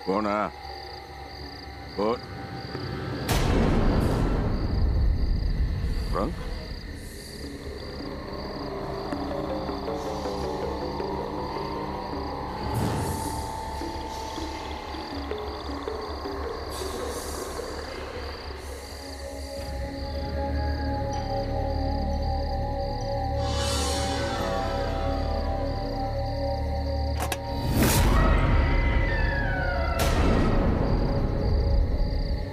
कोण हा? कोण? रंग?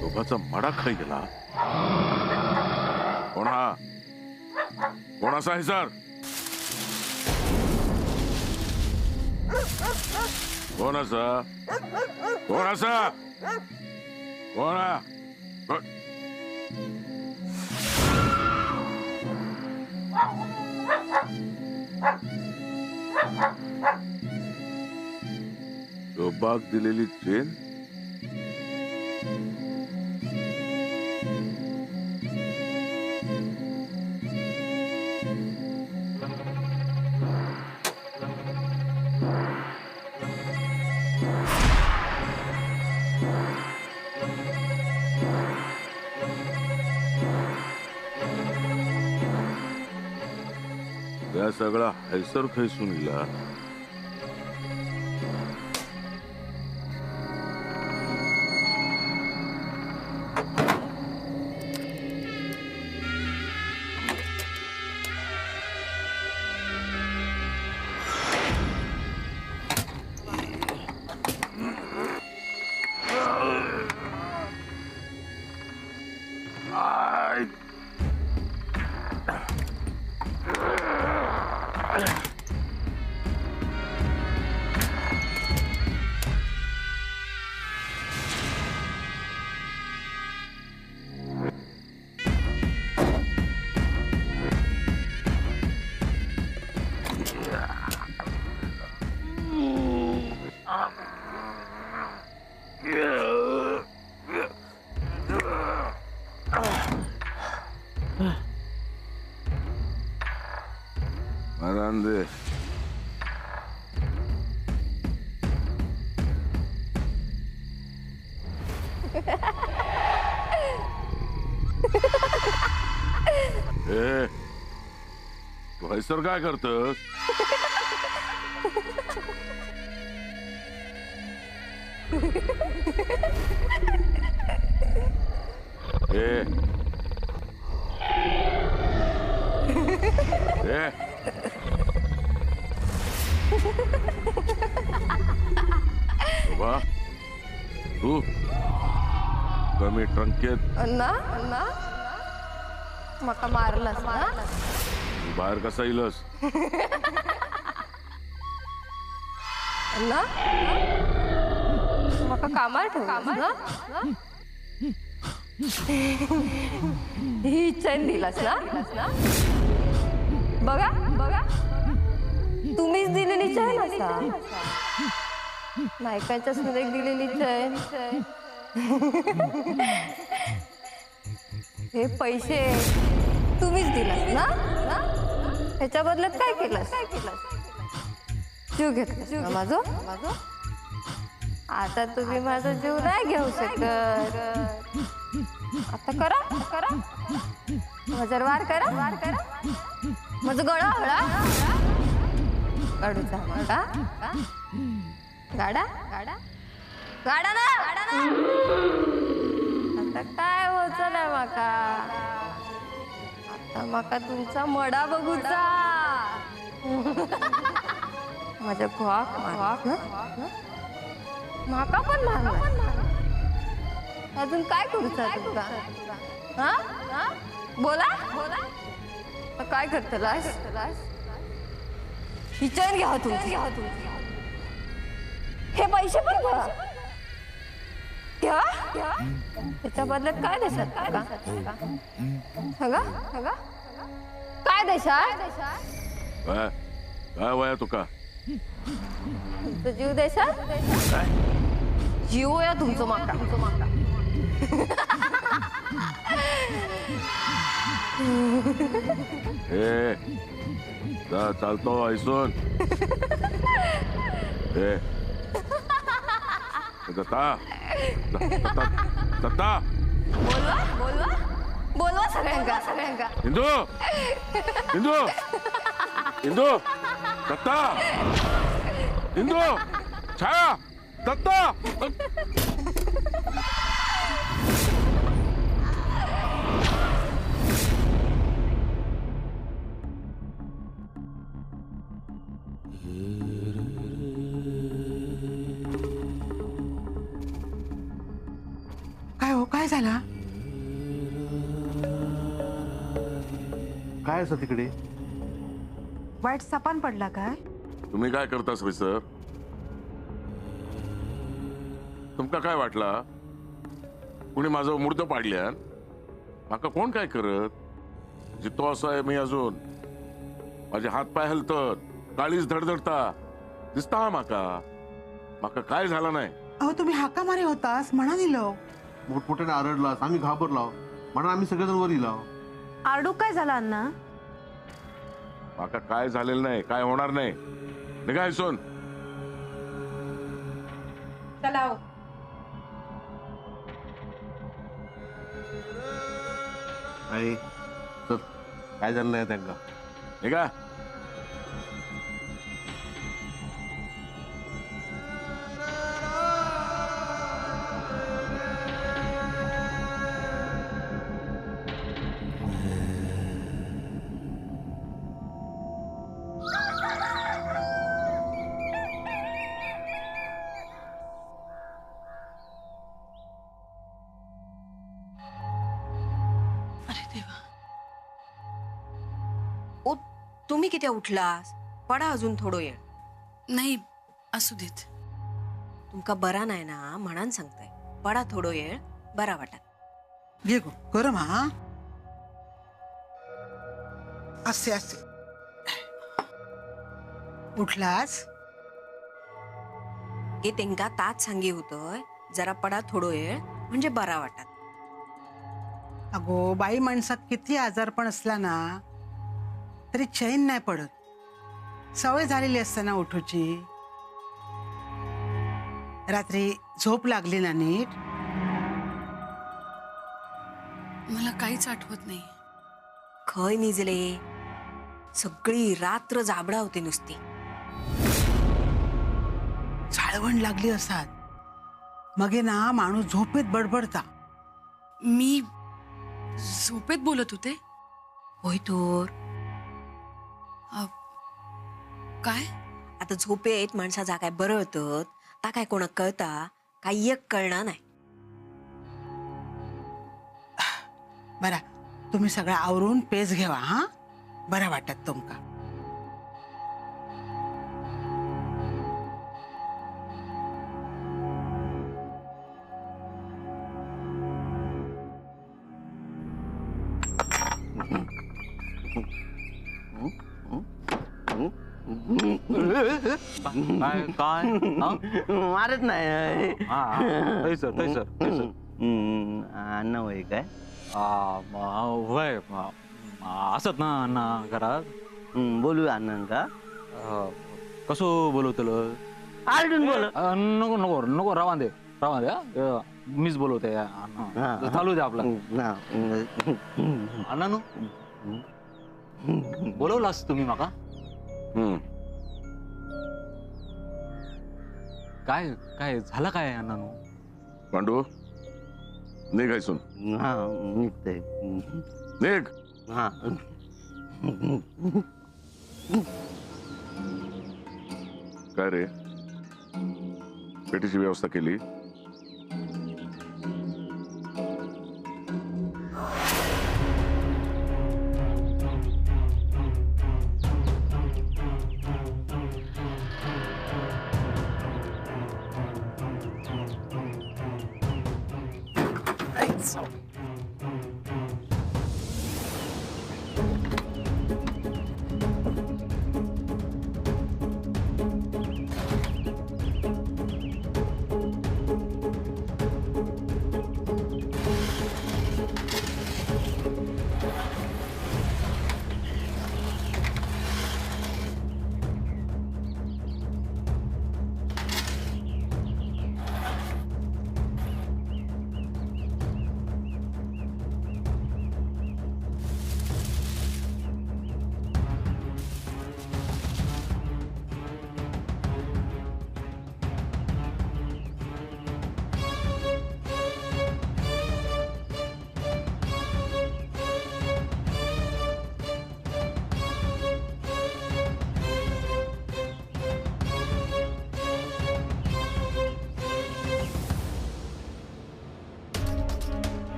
दोघाचा मडा खाई गेला. कोण हा? कोण असा आहे सर? कोण असा? कोण असा? कोण हा? कोण? बाग दिलेली चेन? या सगळा हैसर खैसून गेला. Marande. तू हैसर काय करतस? बाबा तू कमी ट्रंकेत अण्णा अण्णा मका मारलास ना? तू बाहेर कसा येलस? अण्णा मका कामार ठेवलास ना? ही चैन दिलास ना? बघा बघा तुम्हीच दिलेली चैन असा. नायकाच्या सुरेख दिलेली चैन. हे पैसे तुम्हीच दिलास ना? त्याच्या बदल्यात काय केलंस? जीव घेतला माझं? आता तुम्ही माझा जीव नाही घेऊ शकत. आता करा माझ्यावर वार करा. माझं गळा हळा काढूचा गाडा ना. आता काय होतं ना माका? आता माका तुमचा मडा बघूचा. माझ्या घोक माका पण अजून काय करूचा तुमचा? हा बोला काय करतलास? ही चैन घ्या तुमची. हे पैसे पण घ्या. त्याच्या बदल्यात काय देशात? काय देशात? काय वया तुका? तुमचं जीव देशात? जीव या तुमचं माका. चालतो ऐसून. दत्ता दत्ता दत्ता बोलवा बोलवा बोलवा सगळ्यांका इंदू इंदू इंदू दत्ता इंदू छाया दत्ता काय हो काय झाला? काय असं तिकडे? वाईट सपान पडला काय? तुम्ही काय करतास सर तुमका काय वाटला कुणी माझं मूर्त पाडल्यान माका कोण काय करत जितो असो आहे मी अजून माझे हात पाय हलतत काळीच धडधडता दिसता हा माका माका काय झाला नाही अहो तुम्ही हाका मारे होतास म्हणा दिलो. मोठमोठ्याने आरडलास, आम्ही घाबरलो म्हणून आम्ही सगळेजण वर इलो. आरडू काय झाला अण्णा? माका काय झालेलं नाही काय होणार नाही निघा इसून चला आई चल, काय झालं नाही त्यांना. निघा ओ तुम्ही किती उठलास पडा अजून थोडो येळ. नाही असू देत. तुमका बरा नाही ना म्हणान सांगताय पडा थोडो येळ बरा वाटत. घे गो गरम हा असे असे उठलास हे तेंका ताच सांगी होतोय जरा पडा थोडो येळ म्हणजे बरा वाटत. अगो बाई माणसात किती आजारपण असला ना तरी चैन नाही पडत. सवय झालेली असते ना उठूची. रात्री झोप लागली ना नीट. मला काहीच आठवत नाही. खय निजले सगळी रात्र जाबडा होते नुसती. झाळवण लागली असतात मगे ना माणूस झोपेत बडबडता. मी झोपेत बोलत होते. होय तोर अ, काय आता झोपेत माणसा काय बरं होतं ता काय कोणाक कळता काही एक कळणार नाही. बरा तुम्ही सगळं आवरून पेज घेवा हा बरा वाटत तुमका. काय काय मारत नाही. थैसर थैसर थैसर अन्न होय काय? वय असत ना अण्णा घरात. बोलू अन्न का? कसो बोलवतलं? आरडून बोल. नको नको नको रावा दे मीच बोलवते अण्णा चालू दे आपला. अण्णा नु बोलवलास तुम्ही माका? काय काय झालं काय अण्णा नु? पांडू निघायसून हा निघते. निघ. हा काय रे पेटीची व्यवस्था केली?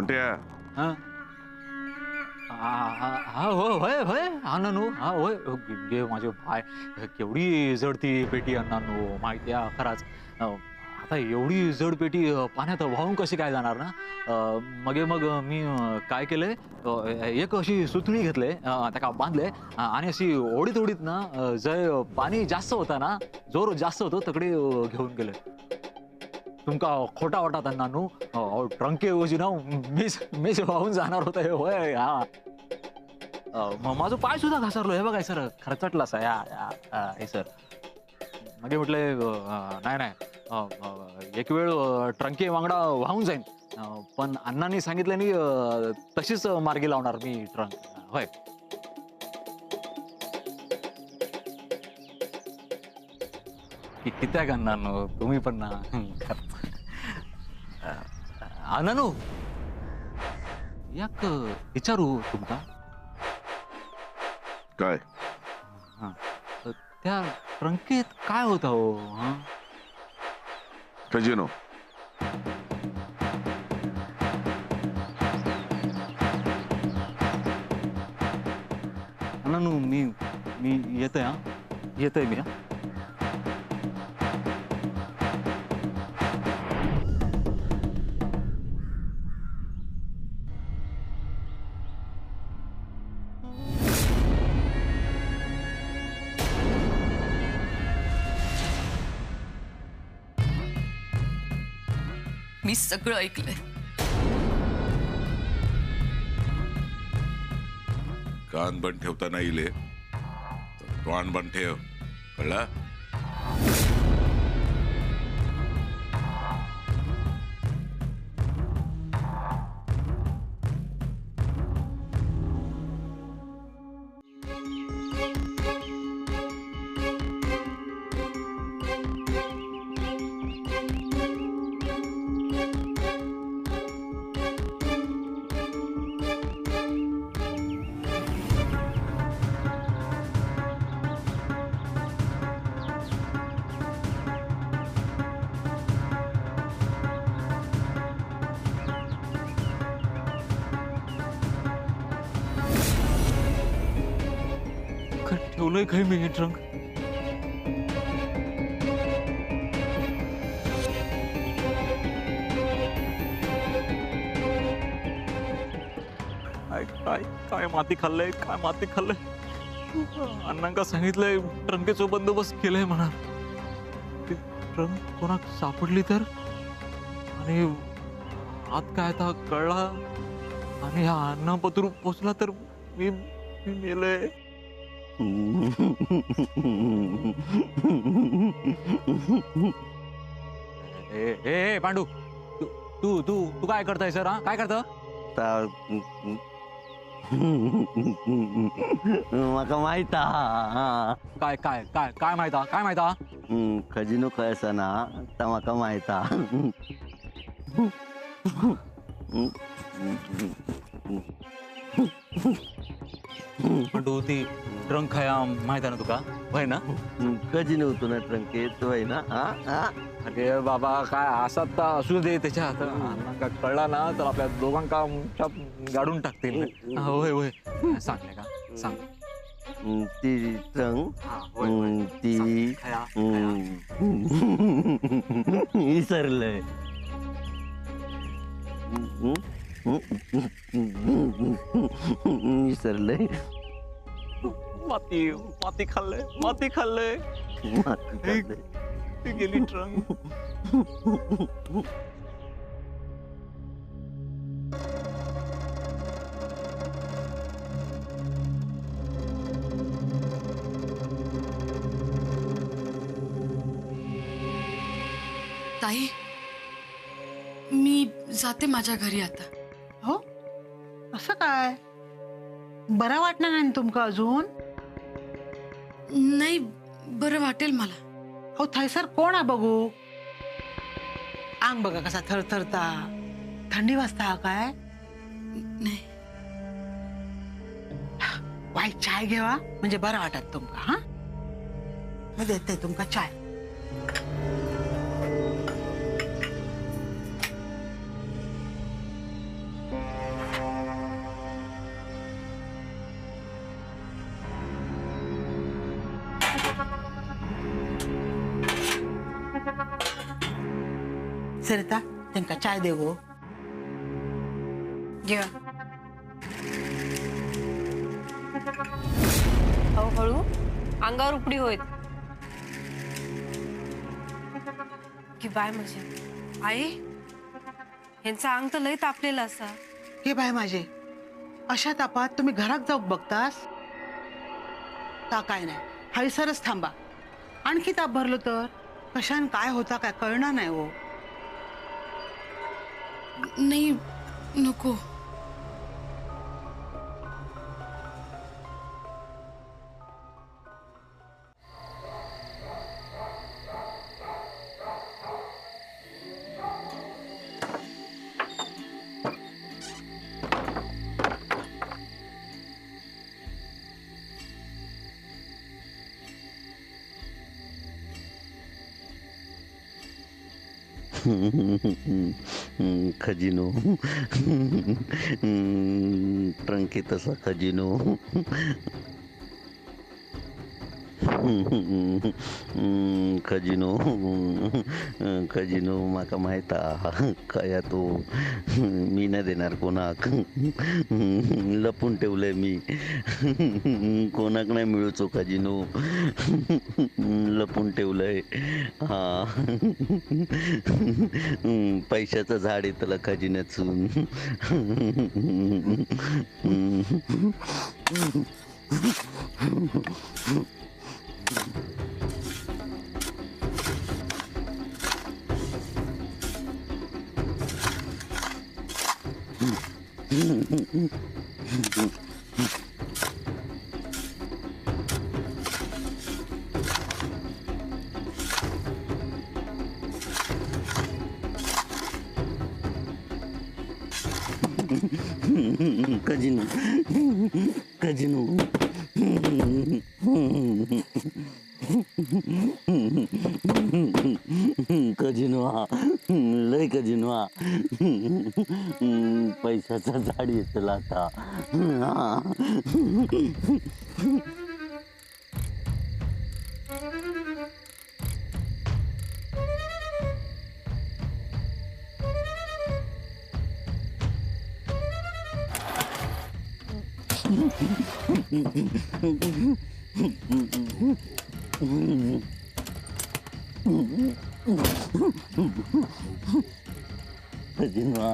कोणत्या हा हा होय होय अण्णानू हा होय गे माझे भाय केवढी जड ती पेटी अण्णानू माहिती आहे खराच आता एवढी जड पेटी पाण्यात वाहून कशी काय जाणार ना मग मी काय केलंय एक अशी सुतळी घेतले त्या बांधले आणि अशी ओढीत ओढीत ना जय पाणी जास्त होता ना जोर जास्त होतो तकडे घेऊन गेले तुमका खोटा वाटत अण्णानू ट्रंके वजी ना मीच वाहून जाणार होतं हे होय हा माझं पाय सुद्धा घसरलो हे बघाय सर खरचटला सा हे सर मग म्हटले नाही नाही एक वेळ ट्रंके वांगडा वाहून जाईन पण अण्णांनी सांगितल्याने तशीच मार्गी लावणार मी ट्रंक होय किती आहे अण्णानू तुम्ही पण ना अण्णानू याक विचारू तुमका काय त्या ट्रंकेत काय होतं हो हा खजिनो अण्णानू मी येतोय हा येतोय मी हा मी सगळं ऐकलंय. कान बंद ठेवता नाही इले तोंड बंद ठेव कळला ठेवलंय काही मी हे ट्रंक काय काय माती खाल्लंय काय माती खाल्लंय अण्णांका सांगितलंय ट्रंकेचा बंदोबस्त केलाय म्हणा ती ट्रंक कोणाक सापडली तर आणि आत काय आता कळला आणि हा अण्णा पत्र पोचला तर मी मेलय ए पांडू तू तू तू काय करताय सर हा काय करत माका माहित हा काय काय काय काय माहिता काय माहिता खजिनो खंय आसा ना ता म्हाका माहित हा पांडू ती ट्रंक खाया माहित आहे ना तुका होय ना खजिनो होतो ना ट्रंकेत होय ना हा अरे बाबा काय असा तर असू दे त्याच्यात अण्णांका कळला ना तर आपल्या दोघांका गाडून टाकतील होय होय सांगले का सांग ती ट्रंक ती विसरलंय विसरलंय माती माती खाल्लंय माती खाल्लंय ती गेली ट्रंक ताई मी जाते माझ्या घरी आता. हो असं काय बरं वाटणार नाही तुमका अजून नाही बरं वाटेल मला. हो थैसर कोण आहे बघू अंग बघा कसा थरथरता थंडी वाजता हा काय नाही वाईट चाय घेवा म्हणजे बरं वाटत तुमका हा मी देते तुमका चाय सरिता त्यांना चाय दे गो. घ्या. हळूहळू अंगावर उपडी होईल की बाय म्हणजे आई ह्यांचं अंग तर लय तापलेलं असा. हे बाय माझे, अशा तापात तुम्ही घरात जाऊ बघतास ता काय नाही, हळीसरच थांबा. आणखी ताप भरलो तर कशान काय होता काय कळणार नाही हो. नाही नको. खजिनो. ट्रंकी तसा खजिनो. खजिनो खजिनो माका माहित काय तो मी नाही देणार कोणाक. लपून ठेवलंय मी. कोणाक नाही मिळूचो खजिनो. लपून ठेवलंय. हा पैशाचं झाड येतलं खजिन्यातून. खजिनो खजिनो. खजिनो हा लय खजिनो हा. पैशाचा झाड येतला आता. खजिनो हा.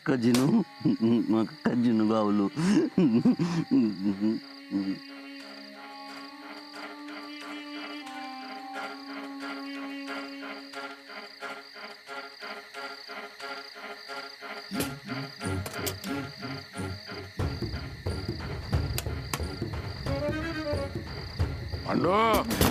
खजिनो मग खजिनो गावलो. पांडू